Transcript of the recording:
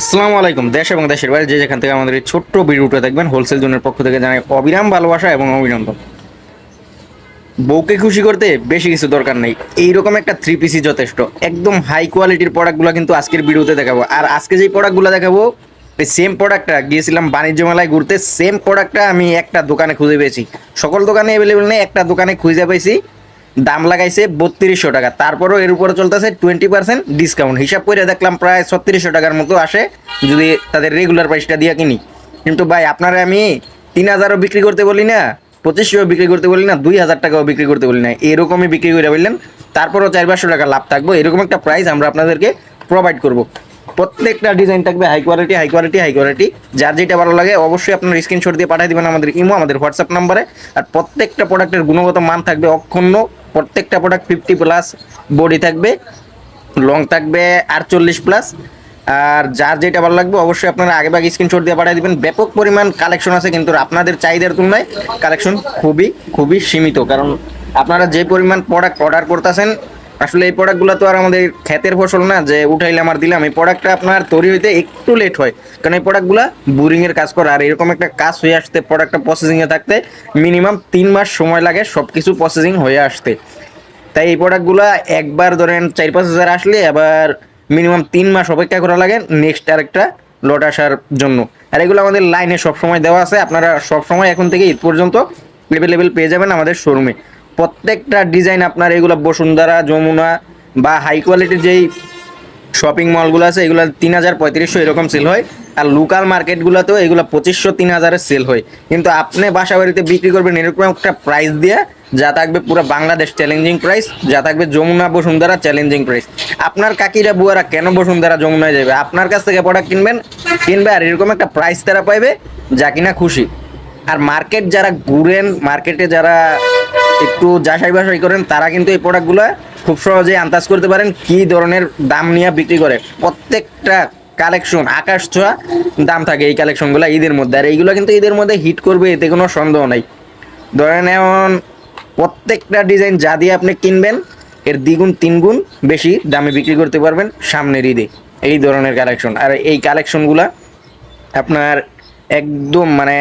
আসসালামু আলাইকুম। দেশ এবং দেশের বাইরে যে যেখান থেকে আমাদের এই ছোট্ট ভিডিওটা দেখবেন, হোলসেল জোনের পক্ষ থেকে জানাই অবিরাম ভালোবাসা এবং অভিনন্দন। বউকে খুশি করতে বেশি কিছু দরকার নেই, এইরকম একটা থ্রি পিসি যথেষ্ট। একদম হাই কোয়ালিটির প্রোডাক্টগুলো কিন্তু আজকের ভিডিওতে দেখাবো। আর আজকে যেই প্রোডাক্টগুলো দেখাবো, এই সেম প্রোডাক্টটা গিয়েছিলাম বাণিজ্য মেলায় ঘুরতে, সেম প্রোডাক্টটা আমি একটা দোকানে খুঁজে পেয়েছি। সকল দোকানে অ্যাভেলেবেল নেই, একটা দোকানে খুঁজে পেয়েছি। দাম লাগাইছে 3200 টাকা, তারপরও এর উপরে চলতেছে 20% ডিসকাউন্ট। হিসাব করে দেখলাম প্রায় 3600 টাকার মতো আসে যদি তাদের রেগুলার প্রাইসটা দিয়ে কিনি। কিন্তু ভাই আপনারা আমি 3000ও বিক্রি করতে বলি না, 2500 বিক্রি করতে বলি না, 2000 টাকাও বিক্রি করতে বলি না, এরকমই বিক্রি করে বললেন। তারপরও 400-500 টাকা লাভ থাকবো, এরকম একটা প্রাইস আমরা আপনাদেরকে প্রোভাইড করব। প্রত্যেকটা ডিজাইন থাকবে high quality, high quality, high quality. যার যেটা ভালো লাগে অবশ্যই আপনার স্ক্রিনশট দিয়ে পাঠিয়ে দেবেন আমাদের ইমো, আমাদের হোয়াটসঅ্যাপ নাম্বারে। আর প্রত্যেকটা প্রোডাক্টের গুণগত মান থাকবে অক্ষুণ্ণ। প্রত্যেকটা প্রোডাক্ট 50+ বডি থাকবে, লং থাকবে 48+। আর যার যেটা ভালো লাগবে অবশ্যই আপনারা আগেভাগে স্ক্রিনশট দিয়ে পাঠিয়ে দিবেন। ব্যাপক পরিমাণ কালেকশন আছে, কিন্তু আপনাদের চাহিদার তুলনায় কালেকশন খুবই খুবই সীমিত। কারণ আপনারা যে পরিমাণ প্রোডাক্ট অর্ডার করতেছেন, আসলে এই প্রোডাক্টগুলো তো আর আমাদের ক্ষেতের ফসল না যে উঠাইলাম আর দিলাম। এই প্রোডাক্টটা আপনার তৈরি হইতে একটু লেট হয়, কারণ এই প্রোডাক্টগুলো বোরিংয়ের কাজ করে। আর এরকম একটা কাজ হয়ে আসতে, প্রোডাক্টটা প্রসেসিংয়ে থাকতে মিনিমাম 3 মাস সময় লাগে সব কিছু প্রসেসিং হয়ে আসতে। তাই এই প্রোডাক্টগুলো একবার ধরেন 4-5 হাজার আসলে আবার মিনিমাম 3 মাস অপেক্ষা করা লাগে নেক্সট আরেকটা লট আসার জন্য। আর এগুলো আমাদের লাইনে সবসময় দেওয়া আছে, আপনারা সবসময় এখন থেকে ঈদ পর্যন্ত অ্যাভেলেবেল পেয়ে যাবেন আমাদের শোরুমে। প্রত্যেকটা ডিজাইন আপনার এগুলো বসুন্ধরা, যমুনা বা হাই কোয়ালিটির যেই শপিং মলগুলো আছে এগুলো 3000-3500 এরকম সেল হয়। আর লোকাল মার্কেটগুলোতেও এগুলো 2500-3000-এর সেল হয়। কিন্তু আপনি বাসা বাড়িতে বিক্রি করবেন এরকম একটা প্রাইস দিয়ে, যা থাকবে পুরো বাংলাদেশ চ্যালেঞ্জিং প্রাইস, যা থাকবে যমুনা বসুন্ধরা চ্যালেঞ্জিং প্রাইস। আপনার কাকিরা বুয়ারা কেন বসুন্ধরা যমুনায় যাবে? আপনার কাছ থেকে প্রোডাক্ট কিনবে আর এরকম একটা প্রাইস তারা পাইবে, যা কিনা খুশি। আর মার্কেট যারা ঘুরেন, মার্কেটে যারা একটু যাচাই বাছাই করেন, তারা কিন্তু এই প্রোডাক্টগুলো খুব সহজেই আন্দাজ করতে পারেন কি ধরনের দাম নিয়ে বিক্রি করে। প্রত্যেকটা কালেকশন আকাশ ছোঁয়া দাম থাকে এই কালেকশনগুলো ঈদের মধ্যে। আর এইগুলো কিন্তু ঈদের মধ্যে হিট করবে, এতে কোনো সন্দেহ নাই। ধরেন এমন প্রত্যেকটা ডিজাইন যা দিয়ে আপনি কিনবেন এর দ্বিগুণ তিনগুণ বেশি দামে বিক্রি করতে পারবেন সামনের ঈদে, এই ধরনের কালেকশন। আর এই কালেকশনগুলা আপনার একদম মানে